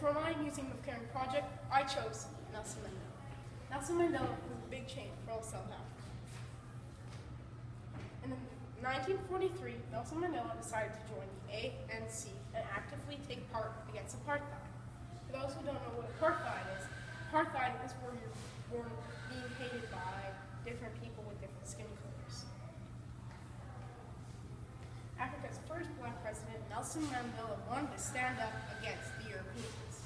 for my Museum of Caring project, I chose Nelson Mandela. Nelson Mandela was a big change for all South Africa. In 1943, Nelson Mandela decided to join the ANC and actively take part against apartheid. For those who don't know what apartheid is where you're born being hated by different people with different skin colors. Africa's first black president, Nelson Mandela, wanted to stand up against the Europeans.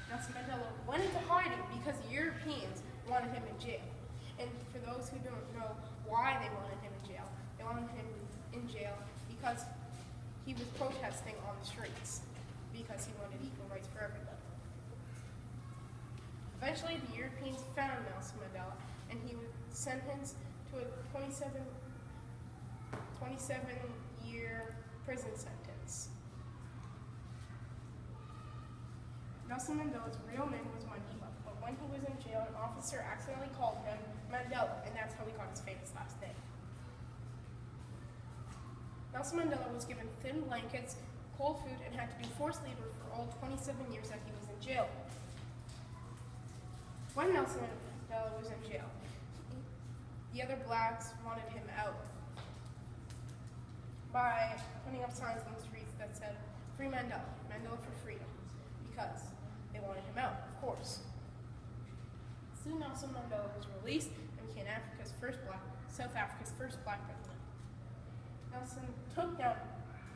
Nelson Mandela went into hiding because the Europeans wanted him in jail. And for those who don't know why they wanted him in jail, they wanted him in jail because he was protesting on the streets, because he wanted equal rights for everybody. Eventually, the Europeans found Nelson Mandela, and he was sentenced to a 27-year prison sentence. Nelson Mandela's real name was Mandela, but when he was in jail, an officer accidentally called him Mandela, and that's how he got his famous last name. Nelson Mandela was given thin blankets, cold food, and had to do forced labor for all 27 years that he was in jail. When Nelson Mandela was in jail, the other blacks wanted him out by putting up signs on the streets that said, "Free Mandela, Mandela for freedom," because they wanted him out, of course. Soon Nelson Mandela was released and became South Africa's first black president. Nelson took down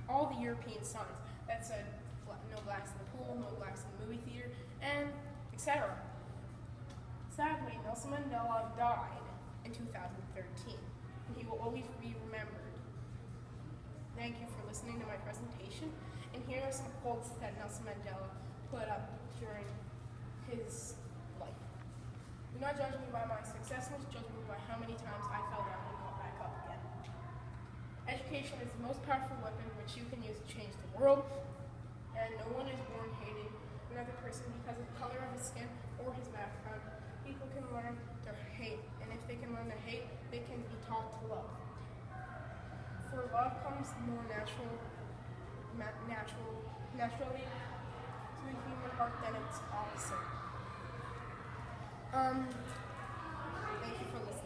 all the European signs that said no blacks in the pool, no blacks in the movie theater, and etc. Sadly, Nelson Mandela died in 2013, and he will always be remembered. Thank you for listening to my presentation, and here are some quotes that Nelson Mandela put up during his life. "Do not judge me by my successes, judge me by how many times I fell down and got back up again. Education is the most powerful weapon which you can use to change the world, and no one is born hating another person because of the color of his skin or his background. People can learn to hate, and if they can learn to hate, they can be taught to love. For love comes more naturally to the human heart than its opposite." Thank you for listening.